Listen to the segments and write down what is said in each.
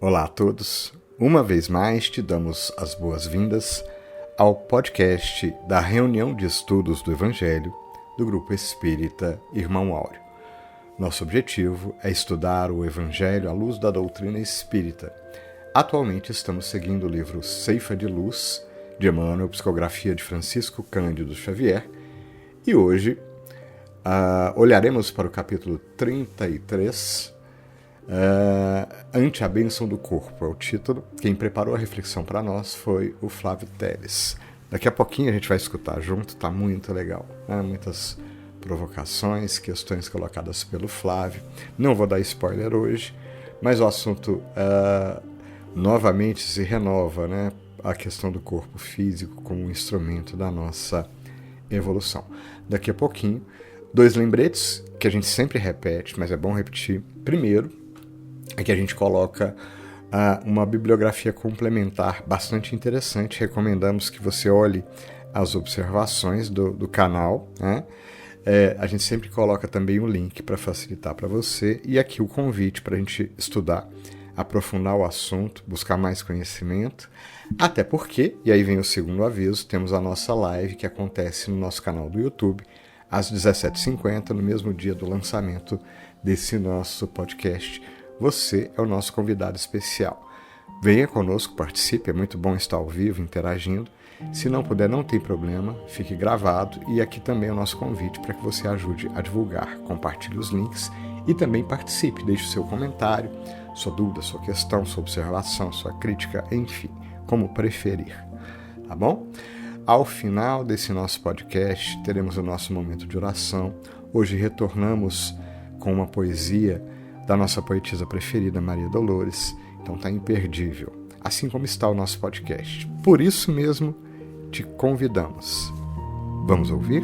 Olá a todos, uma vez mais te damos as boas-vindas ao podcast da reunião de estudos do Evangelho do Grupo Espírita Irmão Áureo. Nosso objetivo é estudar o Evangelho à luz da doutrina espírita. Atualmente estamos seguindo o livro Ceifa de Luz, de Emmanuel, psicografia de Francisco Cândido Xavier, e hoje olharemos para o capítulo 33, Ante a Bênção do Corpo, é o título. Quem preparou a reflexão para nós foi o Flávio Teles. Daqui a pouquinho a gente vai escutar junto, está muito legal, né? Muitas provocações, questões colocadas pelo Flávio. Não vou dar spoiler hoje, mas o assunto novamente se renova, né? A questão do corpo físico como um instrumento da nossa evolução. Daqui a pouquinho, 2 lembretes que a gente sempre repete, mas é bom repetir. Primeiro, é que a gente coloca uma bibliografia complementar bastante interessante. Recomendamos que você olhe as observações do canal, né? A gente sempre coloca também um link para facilitar para você, e aqui o convite para a gente estudar, aprofundar o assunto, buscar mais conhecimento, até porque, e aí vem o segundo aviso, temos a nossa live que acontece no nosso canal do YouTube às 17h50, no mesmo dia do lançamento desse nosso podcast. Você é o nosso convidado especial. Venha conosco, participe, é muito bom estar ao vivo, interagindo. Se não puder, não tem problema, fique gravado. E aqui também é o nosso convite para que você ajude a divulgar. Compartilhe os links e também participe, deixe o seu comentário, sua dúvida, sua questão, sua observação, sua crítica, enfim, como preferir. Tá bom? Ao final desse nosso podcast, teremos o nosso momento de oração. Hoje retornamos com uma poesia da nossa poetisa preferida, Maria Dolores. Então está imperdível, assim como está o nosso podcast. Por isso mesmo, te convidamos. Vamos ouvir?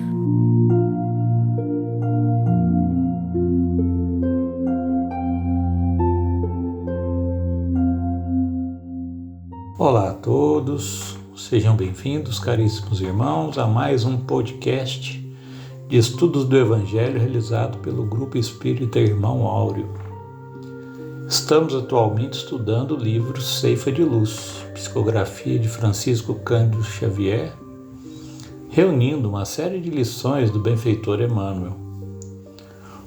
Olá a todos, sejam bem-vindos, caríssimos irmãos, a mais um podcast de estudos do Evangelho realizado pelo Grupo Espírita Irmão Áureo. Estamos atualmente estudando o livro Ceifa de Luz, psicografia de Francisco Cândido Xavier, reunindo uma série de lições do benfeitor Emmanuel.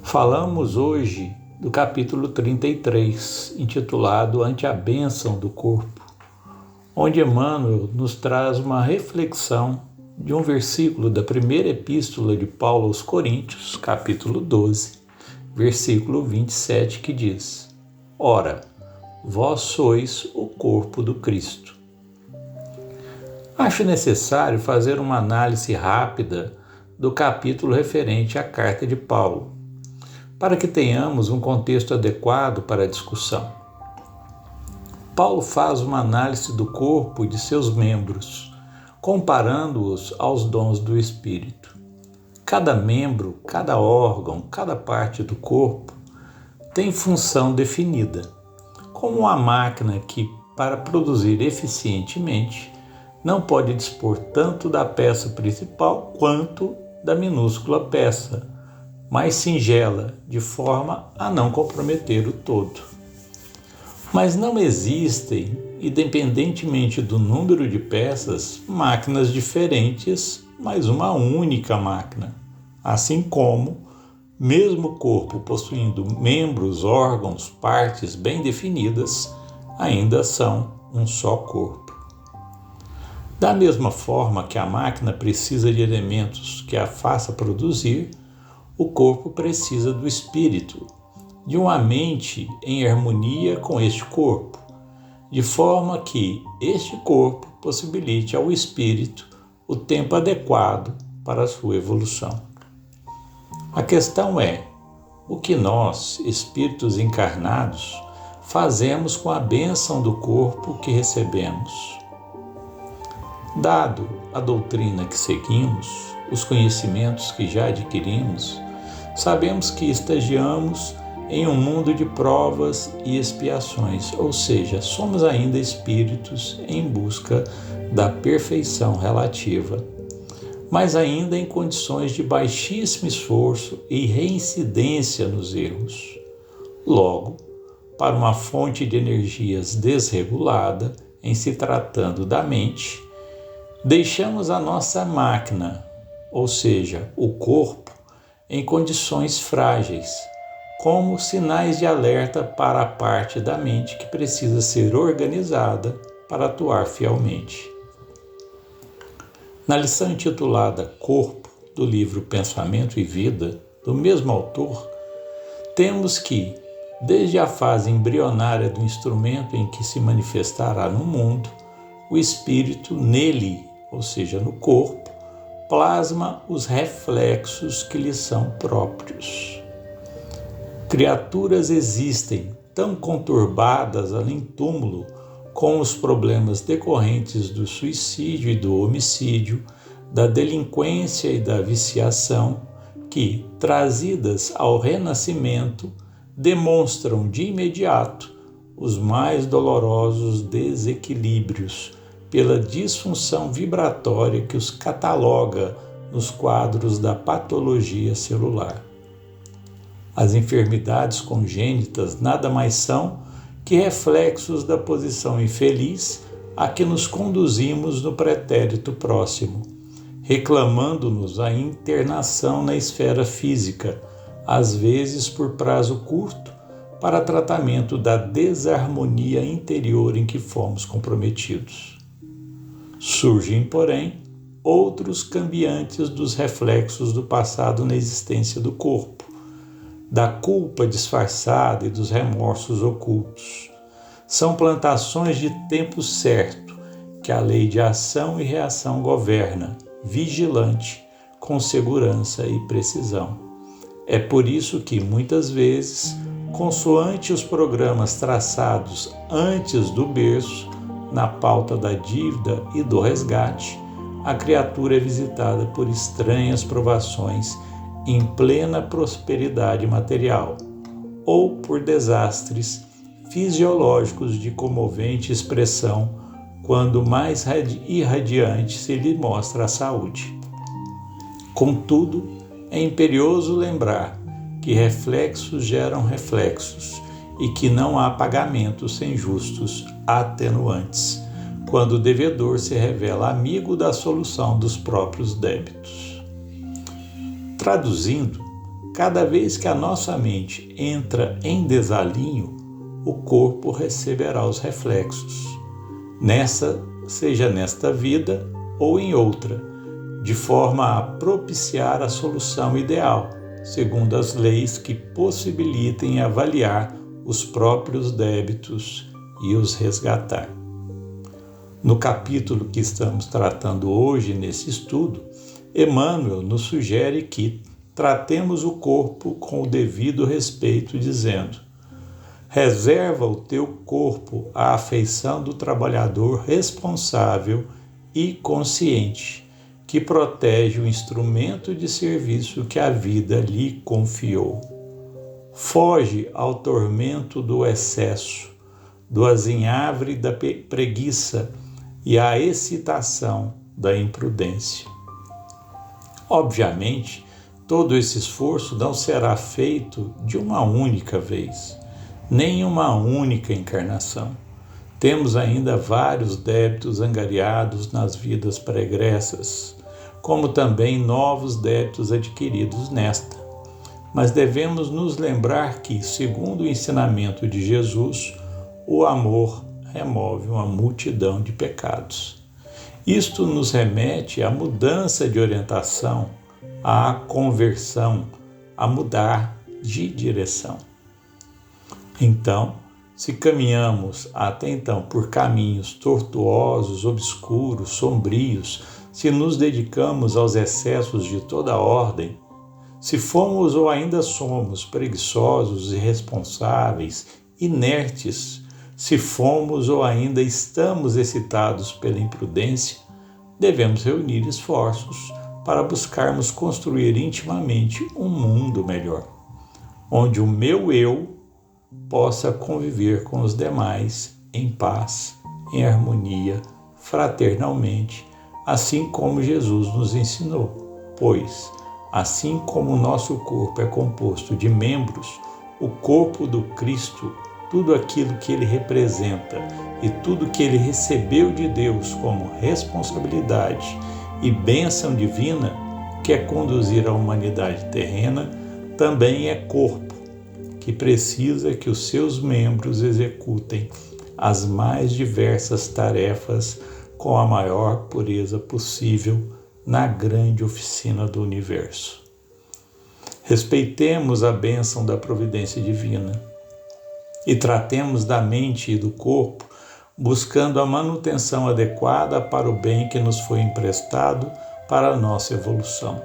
Falamos hoje do capítulo 33, intitulado Ante a Bênção do Corpo, onde Emmanuel nos traz uma reflexão de um versículo da primeira epístola de Paulo aos Coríntios, capítulo 12, versículo 27, que diz: Ora, vós sois o corpo do Cristo. Acho necessário fazer uma análise rápida do capítulo referente à carta de Paulo, para que tenhamos um contexto adequado para a discussão. Paulo faz uma análise do corpo e de seus membros, comparando-os aos dons do Espírito. Cada membro, cada órgão, cada parte do corpo tem função definida, como uma máquina que, para produzir eficientemente, não pode dispor tanto da peça principal quanto da minúscula peça, mais singela, de forma a não comprometer o todo. Mas não existem, independentemente do número de peças, máquinas diferentes, mas uma única máquina, assim como mesmo o corpo possuindo membros, órgãos, partes bem definidas, ainda são um só corpo. Da mesma forma que a máquina precisa de elementos que a faça produzir, o corpo precisa do espírito, de uma mente em harmonia com este corpo, de forma que este corpo possibilite ao espírito o tempo adequado para a sua evolução. A questão é, o que nós, espíritos encarnados, fazemos com a bênção do corpo que recebemos? Dado a doutrina que seguimos, os conhecimentos que já adquirimos, sabemos que estagiamos em um mundo de provas e expiações, ou seja, somos ainda espíritos em busca da perfeição relativa, mas ainda em condições de baixíssimo esforço e reincidência nos erros. Logo, para uma fonte de energias desregulada, em se tratando da mente, deixamos a nossa máquina, ou seja, o corpo, em condições frágeis, como sinais de alerta para a parte da mente que precisa ser organizada para atuar fielmente. Na lição intitulada Corpo, do livro Pensamento e Vida, do mesmo autor, temos que, desde a fase embrionária do instrumento em que se manifestará no mundo, o espírito nele, ou seja, no corpo, plasma os reflexos que lhe são próprios. Criaturas existem tão conturbadas além túmulo com os problemas decorrentes do suicídio e do homicídio, da delinquência e da viciação, que, trazidas ao renascimento, demonstram de imediato os mais dolorosos desequilíbrios pela disfunção vibratória que os cataloga nos quadros da patologia celular. As enfermidades congênitas nada mais são que reflexos da posição infeliz a que nos conduzimos no pretérito próximo, reclamando-nos a internação na esfera física, às vezes por prazo curto, para tratamento da desarmonia interior em que fomos comprometidos. Surgem, porém, outros cambiantes dos reflexos do passado na existência do corpo, da culpa disfarçada e dos remorsos ocultos. São plantações de tempo certo que a lei de ação e reação governa, vigilante, com segurança e precisão. É por isso que, muitas vezes, consoante os programas traçados antes do berço, na pauta da dívida e do resgate, a criatura é visitada por estranhas provações em plena prosperidade material, ou por desastres fisiológicos de comovente expressão, quando mais irradiante se lhe mostra a saúde. Contudo, é imperioso lembrar que reflexos geram reflexos e que não há pagamentos sem justos atenuantes, quando o devedor se revela amigo da solução dos próprios débitos. Traduzindo, cada vez que a nossa mente entra em desalinho, o corpo receberá os reflexos, seja nesta vida ou em outra, de forma a propiciar a solução ideal, segundo as leis que possibilitem avaliar os próprios débitos e os resgatar. No capítulo que estamos tratando hoje nesse estudo, Emmanuel nos sugere que tratemos o corpo com o devido respeito, dizendo: reserva o teu corpo à afeição do trabalhador responsável e consciente, que protege o instrumento de serviço que a vida lhe confiou. Foge ao tormento do excesso, do azinhavre da preguiça e à excitação da imprudência. Obviamente, todo esse esforço não será feito de uma única vez, nem em uma única encarnação. Temos ainda vários débitos angariados nas vidas pregressas, como também novos débitos adquiridos nesta. Mas devemos nos lembrar que, segundo o ensinamento de Jesus, o amor remove uma multidão de pecados. Isto nos remete à mudança de orientação, à conversão, a mudar de direção. Então, se caminhamos até então por caminhos tortuosos, obscuros, sombrios, se nos dedicamos aos excessos de toda ordem, se fomos ou ainda somos preguiçosos, irresponsáveis, inertes, se fomos ou ainda estamos excitados pela imprudência, devemos reunir esforços para buscarmos construir intimamente um mundo melhor, onde o meu eu possa conviver com os demais em paz, em harmonia, fraternalmente, assim como Jesus nos ensinou, pois, assim como o nosso corpo é composto de membros, o corpo do Cristo tudo aquilo que ele representa e tudo que ele recebeu de Deus como responsabilidade e bênção divina, que é conduzir a humanidade terrena, também é corpo, que precisa que os seus membros executem as mais diversas tarefas com a maior pureza possível na grande oficina do universo. Respeitemos a bênção da providência divina e tratemos da mente e do corpo buscando a manutenção adequada para o bem que nos foi emprestado para a nossa evolução.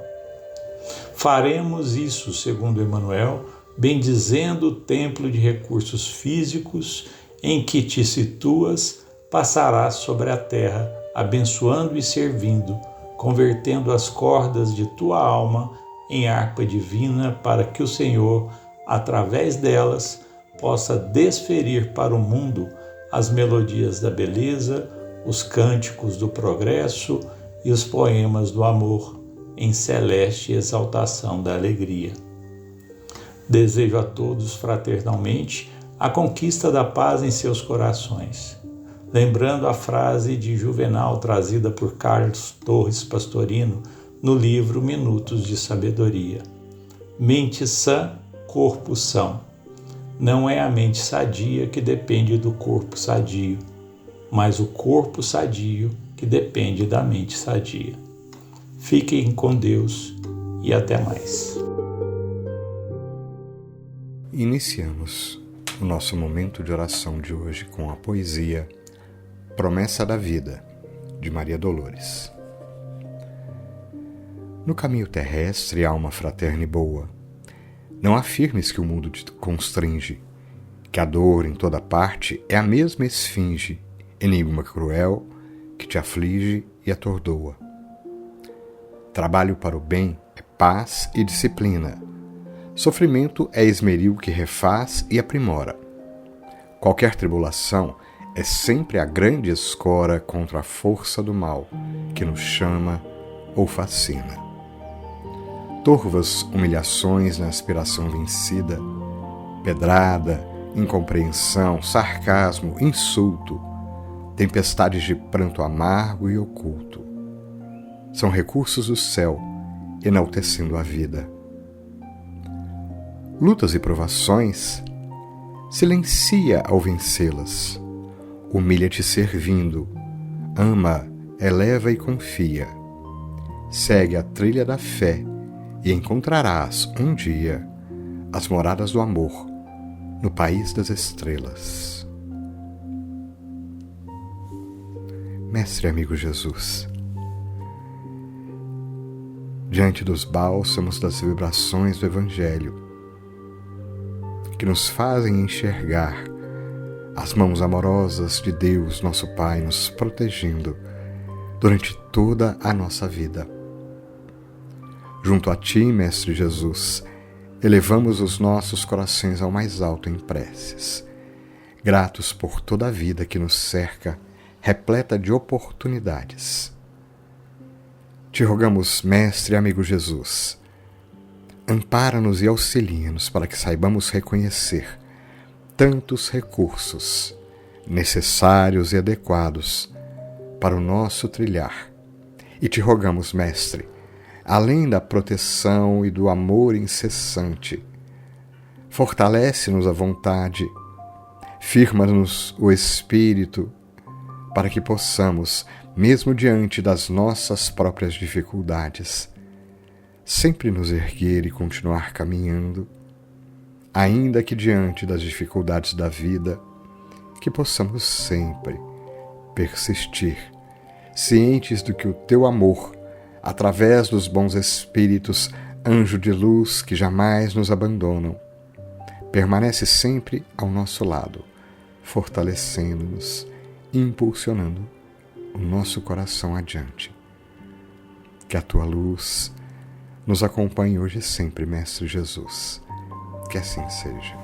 Faremos isso, segundo Emmanuel, bendizendo o templo de recursos físicos em que te situas, passarás sobre a terra, abençoando e servindo, convertendo as cordas de tua alma em harpa divina, para que o Senhor, através delas, possa desferir para o mundo as melodias da beleza, os cânticos do progresso e os poemas do amor, em celeste exaltação da alegria. Desejo a todos fraternalmente a conquista da paz em seus corações, lembrando a frase de Juvenal trazida por Carlos Torres Pastorino no livro Minutos de Sabedoria: mente sã, corpo são. Não é a mente sadia que depende do corpo sadio, mas o corpo sadio que depende da mente sadia. Fiquem com Deus e até mais. Iniciamos o nosso momento de oração de hoje com a poesia Promessa da Vida, de Maria Dolores. No caminho terrestre, alma fraterna e boa, não afirmes que o mundo te constringe, que a dor em toda parte é a mesma esfinge, enigma cruel que te aflige e atordoa. Trabalho para o bem é paz e disciplina. Sofrimento é esmeril que refaz e aprimora. Qualquer tribulação é sempre a grande escora contra a força do mal que nos chama ou fascina. Torvas humilhações na aspiração vencida, pedrada, incompreensão, sarcasmo, insulto, tempestades de pranto amargo e oculto. São recursos do céu, enaltecendo a vida. Lutas e provações, silencia ao vencê-las. Humilha-te servindo, ama, eleva e confia. Segue a trilha da fé e encontrarás um dia as moradas do amor no país das estrelas. Mestre amigo Jesus, diante dos bálsamos das vibrações do Evangelho, que nos fazem enxergar as mãos amorosas de Deus, nosso Pai, nos protegendo durante toda a nossa vida. Junto a Ti, Mestre Jesus, elevamos os nossos corações ao mais alto em preces, gratos por toda a vida que nos cerca, repleta de oportunidades. Te rogamos, Mestre amigo Jesus, ampara-nos e auxilia-nos para que saibamos reconhecer tantos recursos necessários e adequados para o nosso trilhar. E te rogamos, Mestre, além da proteção e do amor incessante, fortalece-nos a vontade, firma-nos o espírito, para que possamos, mesmo diante das nossas próprias dificuldades, sempre nos erguer e continuar caminhando, ainda que diante das dificuldades da vida, que possamos sempre persistir, cientes do que o Teu amor, através dos bons espíritos, anjo de luz que jamais nos abandonam, permanece sempre ao nosso lado, fortalecendo-nos, impulsionando o nosso coração adiante. Que a Tua luz nos acompanhe hoje e sempre, Mestre Jesus. Que assim seja.